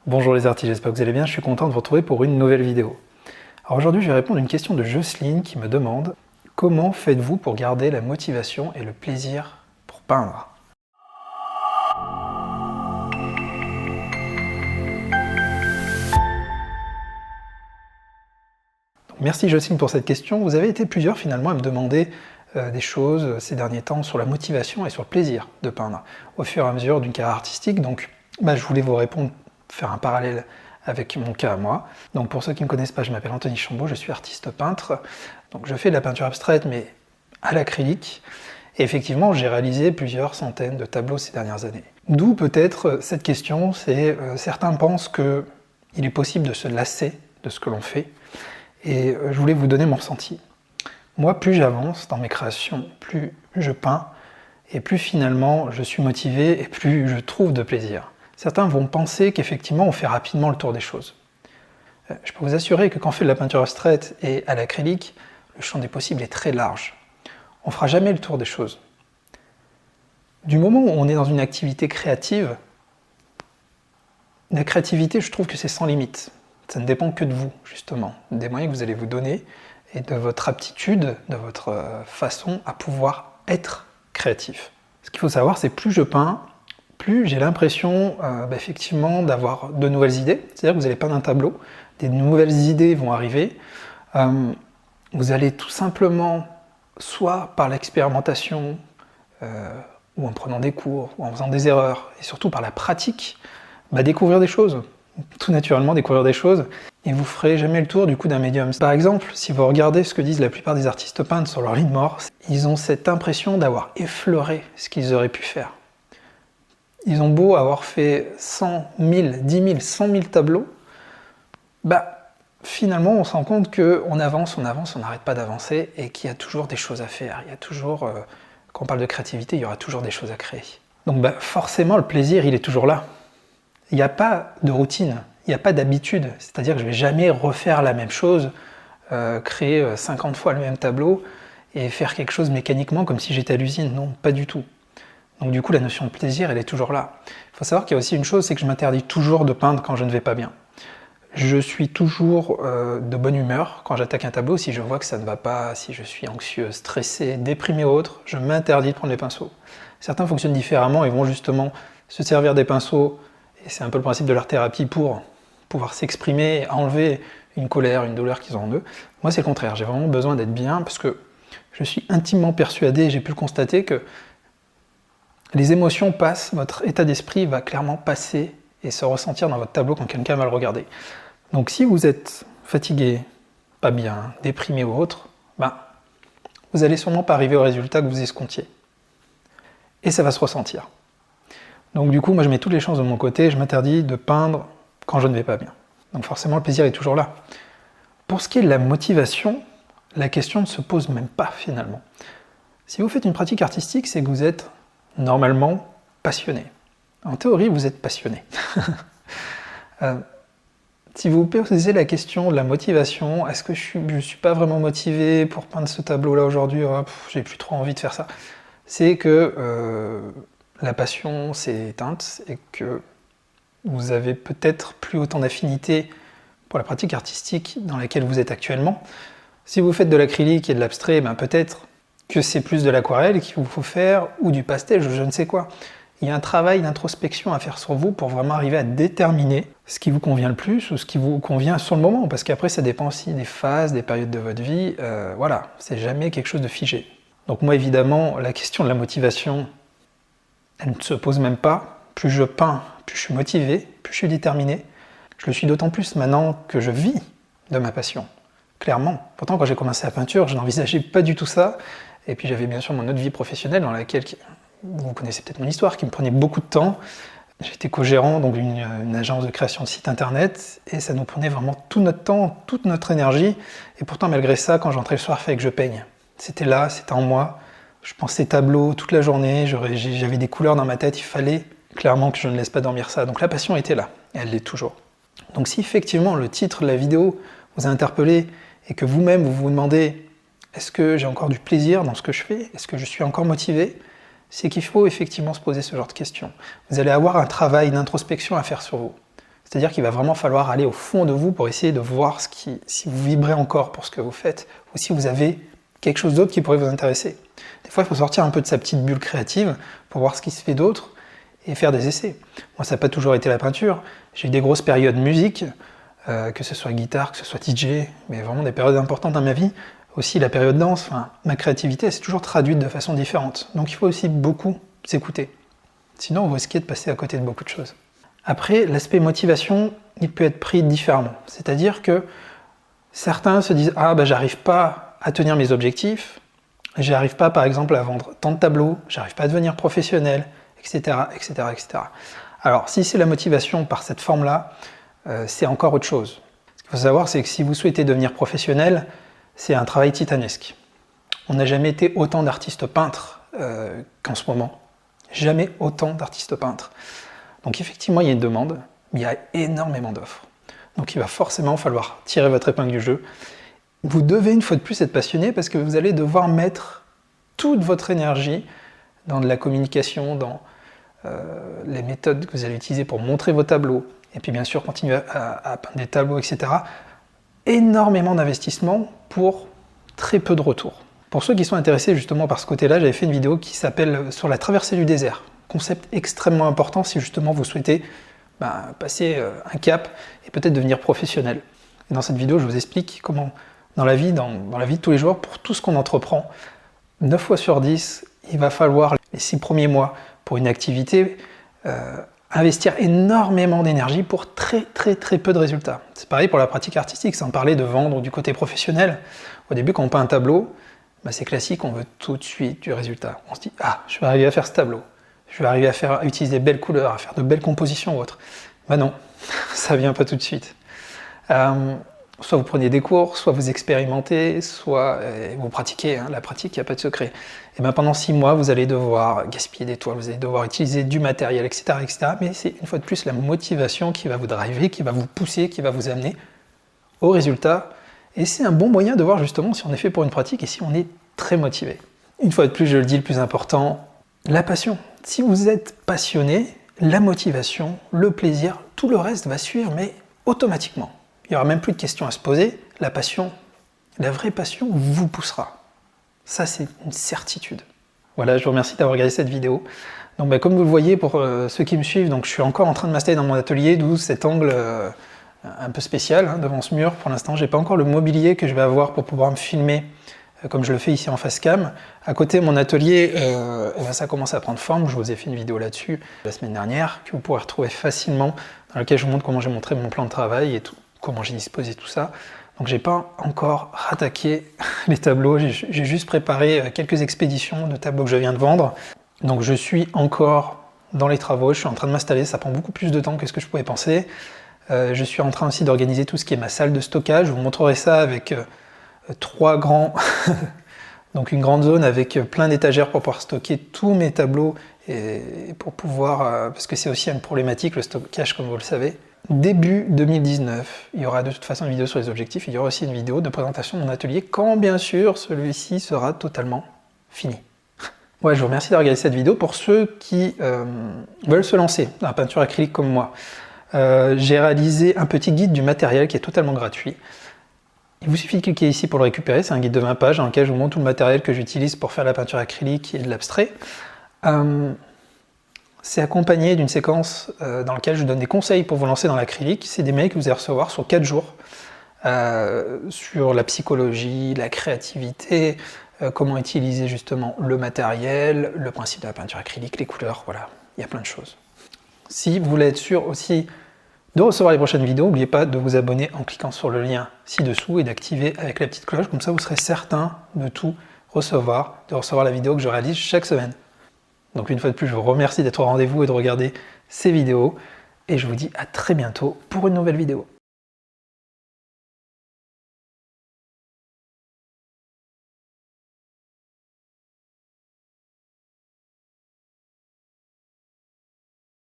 Bonjour les artistes, j'espère que vous allez bien, je suis content de vous retrouver pour une nouvelle vidéo. Alors aujourd'hui je vais répondre à une question de Jocelyne qui me demande « Comment faites-vous pour garder la motivation et le plaisir pour peindre ?» Merci Jocelyne pour cette question. Vous avez été plusieurs finalement à me demander des choses ces derniers temps sur la motivation et sur le plaisir de peindre au fur et à mesure d'une carrière artistique. Donc je voulais vous répondre, faire un parallèle avec mon cas à moi. Donc pour ceux qui ne me connaissent pas, je m'appelle Anthony Chambaud, je suis artiste peintre. Donc je fais de la peinture abstraite mais à l'acrylique. Et effectivement, j'ai réalisé plusieurs centaines de tableaux ces dernières années. D'où peut-être cette question, c'est certains pensent qu'il est possible de se lasser de ce que l'on fait. Et je voulais vous donner mon ressenti. Moi, plus j'avance dans mes créations, plus je peins, et plus finalement je suis motivé, et plus je trouve de plaisir. Certains vont penser qu'effectivement on fait rapidement le tour des choses. Je peux vous assurer que quand on fait de la peinture abstraite et à l'acrylique, le champ des possibles est très large. On ne fera jamais le tour des choses. Du moment où on est dans une activité créative, la créativité, je trouve que c'est sans limite. Ça ne dépend que de vous, justement, des moyens que vous allez vous donner et de votre aptitude, de votre façon à pouvoir être créatif. Ce qu'il faut savoir, c'est plus je peins, plus j'ai l'impression effectivement d'avoir de nouvelles idées. C'est-à-dire que vous allez peindre un tableau, des nouvelles idées vont arriver. Vous allez tout simplement, soit par l'expérimentation, ou en prenant des cours, ou en faisant des erreurs, et surtout par la pratique, découvrir des choses. Tout naturellement découvrir des choses, et vous ferez jamais le tour du coup d'un médium. Par exemple, si vous regardez ce que disent la plupart des artistes peintres sur leur lit de mort, ils ont cette impression d'avoir effleuré ce qu'ils auraient pu faire. Ils ont beau avoir fait 100, 1000, 10 000, 100 000 tableaux, finalement on se rend compte qu'on avance, on n'arrête pas d'avancer, et qu'il y a toujours des choses à faire. Il y a toujours, quand on parle de créativité, il y aura toujours des choses à créer. Donc forcément le plaisir il est toujours là. Il n'y a pas de routine, il n'y a pas d'habitude, c'est-à-dire que je ne vais jamais refaire la même chose, créer 50 fois le même tableau et faire quelque chose mécaniquement comme si j'étais à l'usine, non, pas du tout. Donc du coup la notion de plaisir elle est toujours là. Il faut savoir qu'il y a aussi une chose, c'est que je m'interdis toujours de peindre quand je ne vais pas bien. Je suis toujours de bonne humeur quand j'attaque un tableau, si je vois que ça ne va pas, si je suis anxieux, stressé, déprimé ou autre, je m'interdis de prendre les pinceaux. Certains fonctionnent différemment et vont justement se servir des pinceaux. Et c'est un peu le principe de leur thérapie pour pouvoir s'exprimer et enlever une colère, une douleur qu'ils ont en eux. Moi, c'est le contraire. J'ai vraiment besoin d'être bien parce que je suis intimement persuadé, et j'ai pu le constater, que les émotions passent, votre état d'esprit va clairement passer et se ressentir dans votre tableau quand quelqu'un va le regarder. Donc si vous êtes fatigué, pas bien, déprimé ou autre, vous allez sûrement pas arriver au résultat que vous escomptiez. Et ça va se ressentir. Donc du coup, moi je mets toutes les chances de mon côté, je m'interdis de peindre quand je ne vais pas bien. Donc forcément, le plaisir est toujours là. Pour ce qui est de la motivation, la question ne se pose même pas finalement. Si vous faites une pratique artistique, c'est que vous êtes normalement passionné. En théorie, vous êtes passionné. Si vous posez la question de la motivation, est-ce que je ne suis pas vraiment motivé pour peindre ce tableau-là aujourd'hui, j'ai plus trop envie de faire ça, c'est que la passion s'est éteinte et que vous avez peut-être plus autant d'affinité pour la pratique artistique dans laquelle vous êtes actuellement. Si vous faites de l'acrylique et de l'abstrait, peut-être que c'est plus de l'aquarelle qu'il vous faut faire, ou du pastel, je ne sais quoi. Il y a un travail d'introspection à faire sur vous pour vraiment arriver à déterminer ce qui vous convient le plus ou ce qui vous convient sur le moment, parce qu'après ça dépend aussi des phases, des périodes de votre vie, voilà, c'est jamais quelque chose de figé. Donc moi évidemment, la question de la motivation, elle ne se pose même pas. Plus je peins, plus je suis motivé, plus je suis déterminé. Je le suis d'autant plus maintenant que je vis de ma passion, clairement. Pourtant, quand j'ai commencé la peinture, je n'envisageais pas du tout ça. Et puis j'avais bien sûr mon autre vie professionnelle dans laquelle, vous connaissez peut-être mon histoire, qui me prenait beaucoup de temps. J'étais co-gérant donc une agence de création de sites internet, et ça nous prenait vraiment tout notre temps, toute notre énergie. Et pourtant, malgré ça, quand j'entrais le soir, il fallait que je peigne. C'était là, c'était en moi. Je pensais tableau toute la journée, j'avais des couleurs dans ma tête, il fallait clairement que je ne laisse pas dormir ça. Donc la passion était là, et elle l'est toujours. Donc si effectivement le titre de la vidéo vous a interpellé, et que vous-même vous vous demandez est-ce que j'ai encore du plaisir dans ce que je fais, est-ce que je suis encore motivé, c'est qu'il faut effectivement se poser ce genre de questions. Vous allez avoir un travail d'introspection à faire sur vous. C'est-à-dire qu'il va vraiment falloir aller au fond de vous pour essayer de voir si vous vibrez encore pour ce que vous faites, ou si vous avez quelque chose d'autre qui pourrait vous intéresser. Des fois, il faut sortir un peu de sa petite bulle créative pour voir ce qui se fait d'autre et faire des essais. Moi, ça n'a pas toujours été la peinture. J'ai eu des grosses périodes musique, que ce soit guitare, que ce soit DJ, mais vraiment des périodes importantes dans ma vie. Aussi la période danse, enfin, ma créativité s'est toujours traduite de façon différente. Donc il faut aussi beaucoup s'écouter. Sinon, vous risquez de passer à côté de beaucoup de choses. Après, l'aspect motivation, il peut être pris différemment. C'est-à-dire que certains se disent « Ah, j'arrive pas à tenir mes objectifs, j'arrive pas par exemple à vendre tant de tableaux, j'arrive pas à devenir professionnel, etc. etc., etc. » Alors, si c'est la motivation par cette forme-là, c'est encore autre chose. Ce qu'il faut savoir, c'est que si vous souhaitez devenir professionnel, c'est un travail titanesque. On n'a jamais été autant d'artistes peintres qu'en ce moment. Jamais autant d'artistes peintres. Donc effectivement, il y a une demande, mais il y a énormément d'offres. Donc il va forcément falloir tirer votre épingle du jeu. Vous devez une fois de plus être passionné parce que vous allez devoir mettre toute votre énergie dans de la communication, dans les méthodes que vous allez utiliser pour montrer vos tableaux, et puis bien sûr continuer à peindre des tableaux, etc. Énormément d'investissement pour très peu de retours. Pour ceux qui sont intéressés justement par ce côté-là, j'avais fait une vidéo qui s'appelle « Sur la traversée du désert ». Concept extrêmement important si justement vous souhaitez passer un cap et peut-être devenir professionnel. Et dans cette vidéo, je vous explique comment, dans la vie de tous les jours, pour tout ce qu'on entreprend, 9 fois sur 10, il va falloir les 6 premiers mois pour une activité investir énormément d'énergie pour très peu de résultats. C'est pareil pour la pratique artistique, sans parler de vendre du côté professionnel. Au début, quand on peint un tableau, c'est classique, on veut tout de suite du résultat. On se dit « Ah, je vais arriver à faire ce tableau. Je vais arriver à utiliser de belles couleurs, à faire de belles compositions ou autre. » Non, ça vient pas tout de suite. Soit vous prenez des cours, soit vous expérimentez, soit vous pratiquez. La pratique, il n'y a pas de secret. Et pendant 6 mois, vous allez devoir gaspiller des toiles, vous allez devoir utiliser du matériel, etc. etc. Mais c'est une fois de plus la motivation qui va vous driver, qui va vous pousser, qui va vous amener au résultat. Et c'est un bon moyen de voir justement si on est fait pour une pratique et si on est très motivé. Une fois de plus, je le dis, le plus important, la passion. Si vous êtes passionné, la motivation, le plaisir, tout le reste va suivre, mais automatiquement. Il n'y aura même plus de questions à se poser. La passion, la vraie passion, vous poussera. Ça, c'est une certitude. Voilà, je vous remercie d'avoir regardé cette vidéo. Donc, comme vous le voyez, pour ceux qui me suivent, donc, je suis encore en train de m'installer dans mon atelier, d'où cet angle un peu spécial devant ce mur. Pour l'instant, je n'ai pas encore le mobilier que je vais avoir pour pouvoir me filmer comme je le fais ici en face cam. À côté, mon atelier, ça commence à prendre forme. Je vous ai fait une vidéo là-dessus la semaine dernière, que vous pourrez retrouver facilement, dans laquelle je vous montre comment j'ai montré mon plan de travail et tout, comment j'ai disposé tout ça. Donc j'ai pas encore rattaqué les tableaux, j'ai juste préparé quelques expéditions de tableaux que je viens de vendre. Donc je suis encore dans les travaux, je suis en train de m'installer, ça prend beaucoup plus de temps que ce que je pouvais penser. Je suis en train aussi d'organiser tout ce qui est ma salle de stockage, je vous montrerai ça avec 3 grands, donc une grande zone avec plein d'étagères pour pouvoir stocker tous mes tableaux et pour pouvoir, parce que c'est aussi une problématique le stockage comme vous le savez. Début 2019, il y aura de toute façon une vidéo sur les objectifs, il y aura aussi une vidéo de présentation de mon atelier quand bien sûr celui-ci sera totalement fini. Ouais, je vous remercie d'avoir regardé cette vidéo. Pour ceux qui veulent se lancer dans la peinture acrylique comme moi, j'ai réalisé un petit guide du matériel qui est totalement gratuit. Il vous suffit de cliquer ici pour le récupérer, c'est un guide de 20 pages dans lequel je vous montre tout le matériel que j'utilise pour faire la peinture acrylique et de l'abstrait. C'est accompagné d'une séquence dans laquelle je vous donne des conseils pour vous lancer dans l'acrylique. C'est des mails que vous allez recevoir sur 4 jours sur la psychologie, la créativité, comment utiliser justement le matériel, le principe de la peinture acrylique, les couleurs, voilà, il y a plein de choses. Si vous voulez être sûr aussi de recevoir les prochaines vidéos, n'oubliez pas de vous abonner en cliquant sur le lien ci-dessous et d'activer avec la petite cloche, comme ça vous serez certain de tout recevoir, de recevoir la vidéo que je réalise chaque semaine. Donc une fois de plus, je vous remercie d'être au rendez-vous et de regarder ces vidéos, et je vous dis à très bientôt pour une nouvelle vidéo.